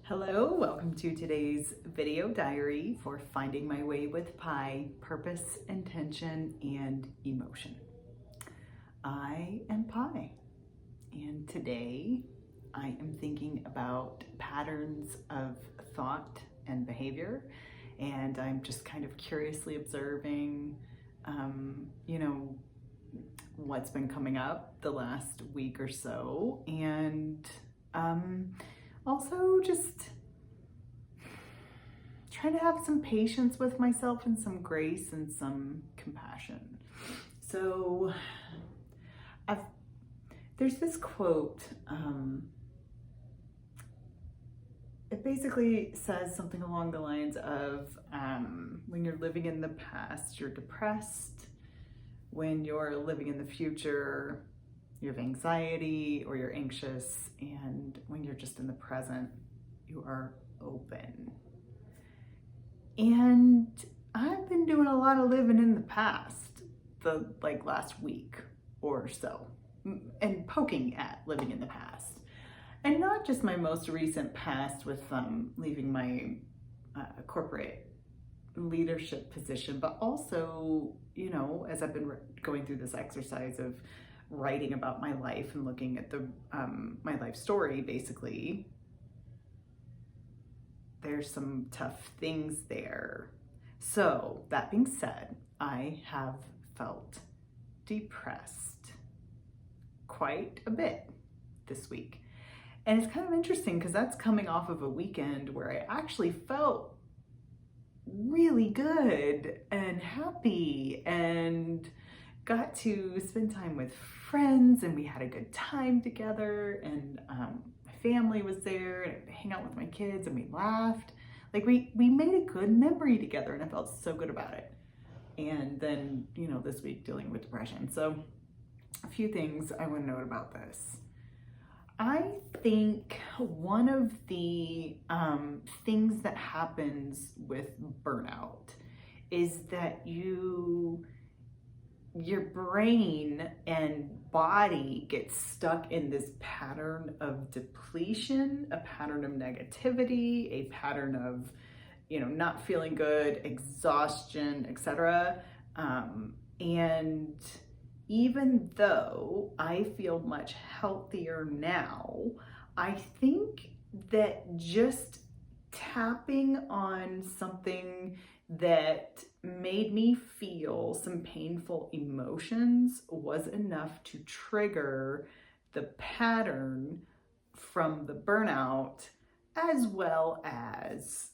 Hello, welcome to today's video diary for Finding My Way with Pi, Purpose, Intention, and Emotion. I am Pi, and today I am thinking about patterns of thought and behavior, and I'm just kind of curiously observing, what's been coming up the last week or so, and also just trying to have some patience with myself and some grace and some compassion. So there's this quote. It basically says something along the lines of when you're living in the past, you're depressed. When you're living in the future, you have anxiety or you're anxious. And when you're just in the present, you are open. And I've been doing a lot of living in the past, the last week or so, and poking at living in the past. And not just my most recent past with leaving my corporate leadership position, but also, as I've been going through this exercise of writing about my life and looking at my life story, basically, there's some tough things there. So that being said, I have felt depressed quite a bit this week. And it's kind of interesting because that's coming off of a weekend where I actually felt really good and happy and got to spend time with friends, and we had a good time together, and my family was there, and I hang out with my kids, and we laughed. We made a good memory together, and I felt so good about it. And then, this week dealing with depression. So a few things I want to note about this. I think one of the things that happens with burnout is that your brain and body get stuck in this pattern of depletion, a pattern of negativity, a pattern of, not feeling good, exhaustion, etc. And even though I feel much healthier now, I think that just tapping on something that made me feel some painful emotions was enough to trigger the pattern from the burnout, as well as,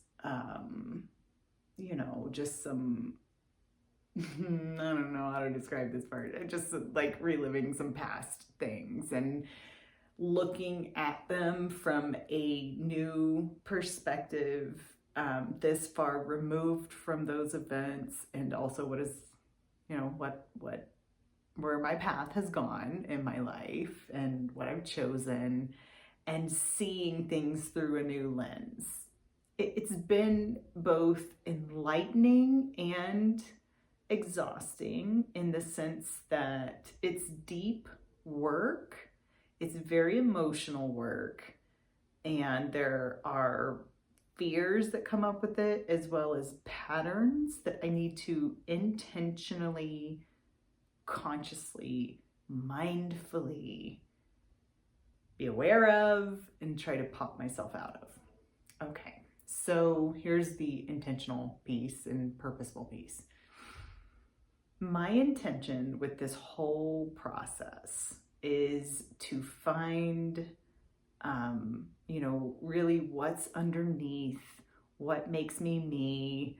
just some I don't know how to describe this part. Just reliving some past things and looking at them from a new perspective, this far removed from those events, and also where my path has gone in my life and what I've chosen, and seeing things through a new lens. It's been both enlightening and exhausting in the sense that it's deep work, it's very emotional work, and there are fears that come up with it, as well as patterns that I need to intentionally, consciously, mindfully be aware of and try to pop myself out of. Okay, so here's the intentional piece and purposeful piece. My intention with this whole process is to find, really what's underneath, what makes me me,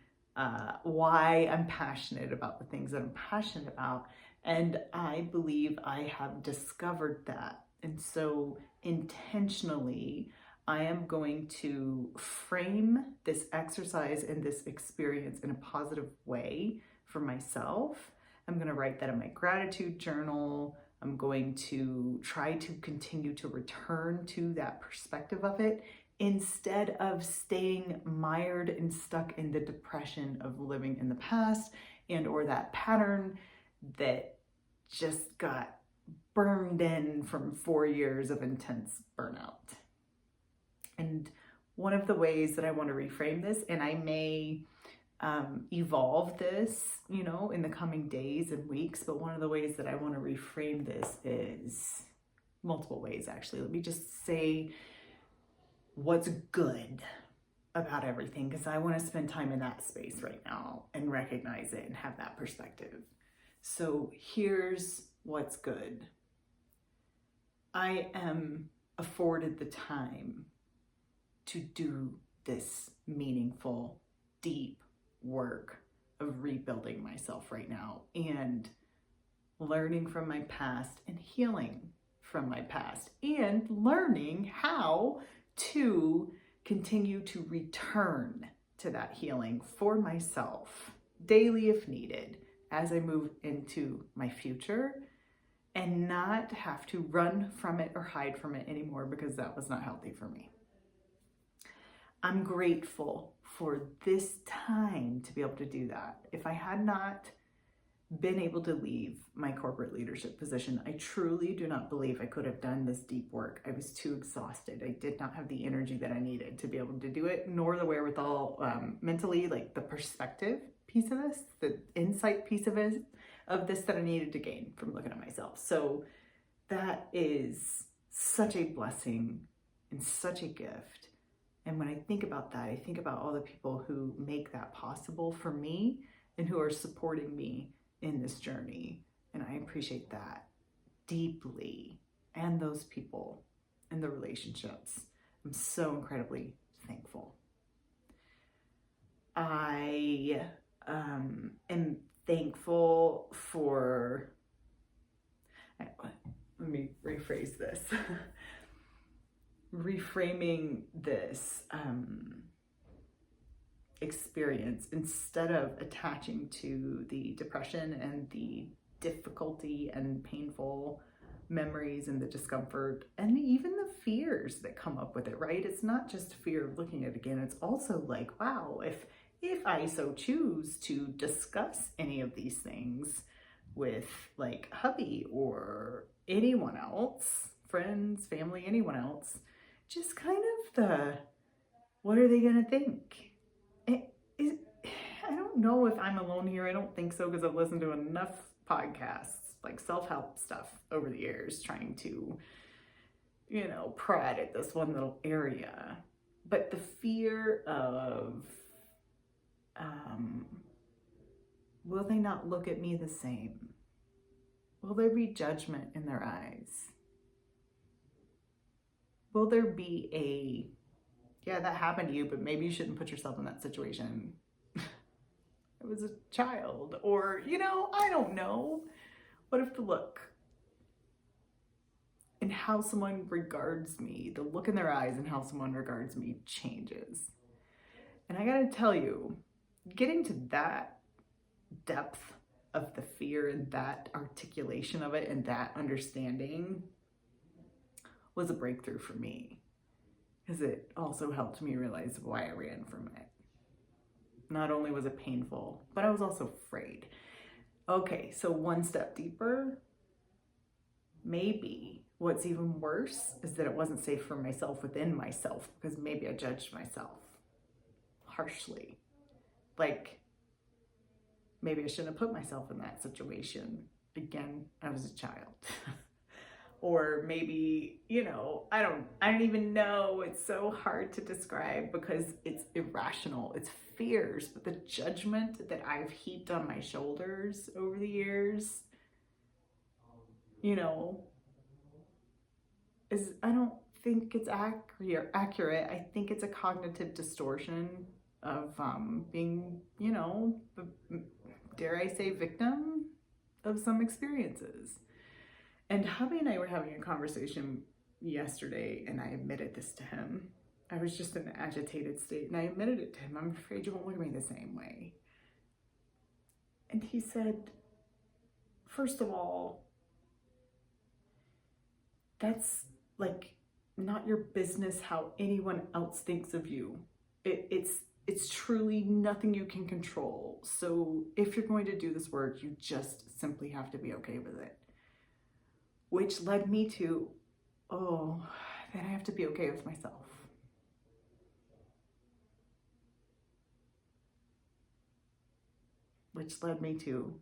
why I'm passionate about the things that I'm passionate about. And I believe I have discovered that. And so intentionally, I am going to frame this exercise and this experience in a positive way for myself. I'm going to write that in my gratitude journal. I'm going to try to continue to return to that perspective of it instead of staying mired and stuck in the depression of living in the past and or that pattern that just got burned in from 4 years of intense burnout. And one of the ways that I want to reframe this, and I may evolve this, in the coming days and weeks, but one of the ways that I want to reframe this is multiple ways, actually. Let me just say what's good about everything, because I want to spend time in that space right now and recognize it and have that perspective. So here's what's good. I am afforded the time to do this meaningful, deep work of rebuilding myself right now and learning from my past and healing from my past and learning how to continue to return to that healing for myself daily if needed as I move into my future, and not have to run from it or hide from it anymore, because that was not healthy for me. I'm grateful for this time to be able to do that. If I had not been able to leave my corporate leadership position, I truly do not believe I could have done this deep work. I was too exhausted. I did not have the energy that I needed to be able to do it, nor the wherewithal mentally, like the perspective piece of this, the insight piece of this that I needed to gain from looking at myself. So that is such a blessing and such a gift. And when I think about that, I think about all the people who make that possible for me and who are supporting me in this journey. And I appreciate that deeply. And those people and the relationships. I'm so incredibly thankful. I am thankful for, let me rephrase this. Reframing this experience, instead of attaching to the depression and the difficulty and painful memories and the discomfort and even the fears that come up with it, right? It's not just fear of looking at it again. It's also like, wow, if I so choose to discuss any of these things with like hubby or anyone else, friends, family, anyone else, just kind of the, what are they going to think? I don't know if I'm alone here. I don't think so, because I've listened to enough podcasts, like self-help stuff over the years, trying to, prod at this one little area. But the fear of, will they not look at me the same? Will there be judgment in their eyes? Will there be yeah, that happened to you, but maybe you shouldn't put yourself in that situation. I was a child, or, I don't know. What if the look and how someone regards me, the look in their eyes and how someone regards me changes? And I gotta tell you, getting to that depth of the fear and that articulation of it and that understanding was a breakthrough for me, because it also helped me realize why I ran from it. Not only was it painful, but I was also afraid. Okay, so one step deeper, maybe what's even worse is that it wasn't safe for myself within myself, because maybe I judged myself harshly. Like, maybe I shouldn't have put myself in that situation. Again, I was a child. Or maybe, I don't even know. It's so hard to describe because it's irrational. It's fears, but the judgment that I've heaped on my shoulders over the years, I don't think it's accurate. I think it's a cognitive distortion of being, dare I say, victim of some experiences. And hubby and I were having a conversation yesterday, and I admitted this to him. I was just in an agitated state, and I admitted it to him. I'm afraid you won't look at me the same way. And he said, first of all, that's like not your business how anyone else thinks of you. It's truly nothing you can control. So if you're going to do this work, you just simply have to be okay with it. Which led me to, then I have to be okay with myself. which led me to,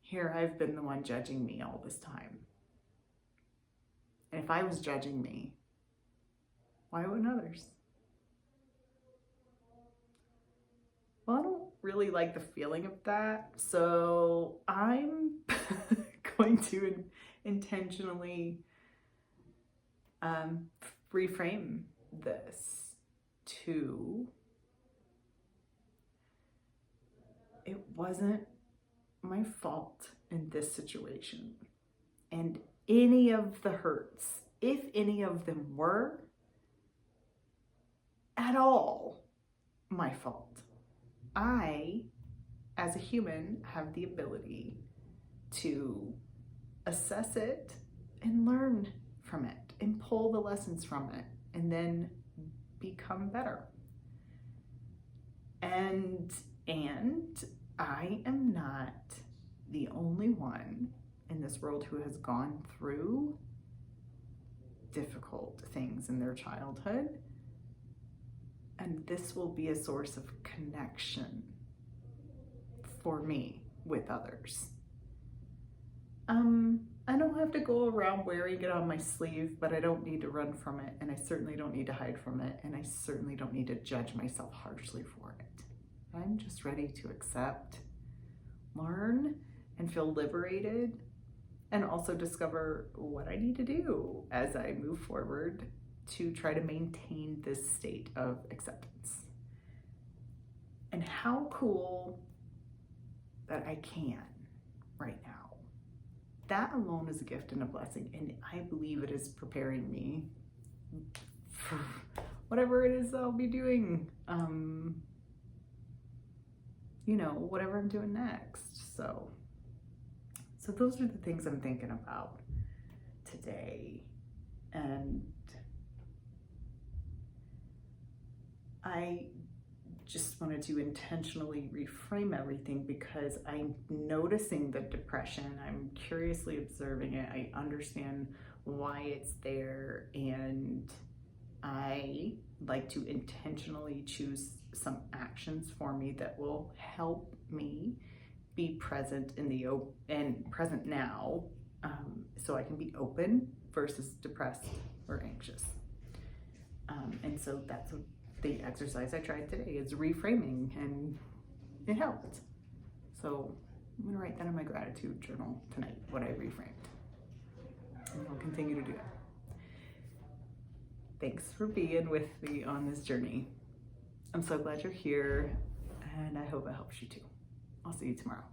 here I've been the one judging me all this time. And if I was judging me, why wouldn't others? Well, I don't really like the feeling of that, so I'm going to intentionally reframe this to, it wasn't my fault in this situation. And any of the hurts, if any of them were at all my fault, I, as a human, have the ability to assess it and learn from it and pull the lessons from it and then become better. And I am not the only one in this world who has gone through difficult things in their childhood. And this will be a source of connection for me with others. I don't have to go around wearing it on my sleeve, but I don't need to run from it, and I certainly don't need to hide from it, and I certainly don't need to judge myself harshly for it. I'm just ready to accept, learn, and feel liberated, and also discover what I need to do as I move forward to try to maintain this state of acceptance. And how cool that I can right now. That alone is a gift and a blessing, and I believe it is preparing me for whatever it is I'll be doing, whatever I'm doing next. So those are the things I'm thinking about today. And I just wanted to intentionally reframe everything because I'm noticing the depression. I'm curiously observing it. I understand why it's there, and I like to intentionally choose some actions for me that will help me be present present now, so I can be open versus depressed or anxious. And so that's what the exercise I tried today is reframing, and it helped. So I'm gonna write that in my gratitude journal tonight, what I reframed. And I'll continue to do it. Thanks for being with me on this journey. I'm so glad you're here, and I hope it helps you too. I'll see you tomorrow.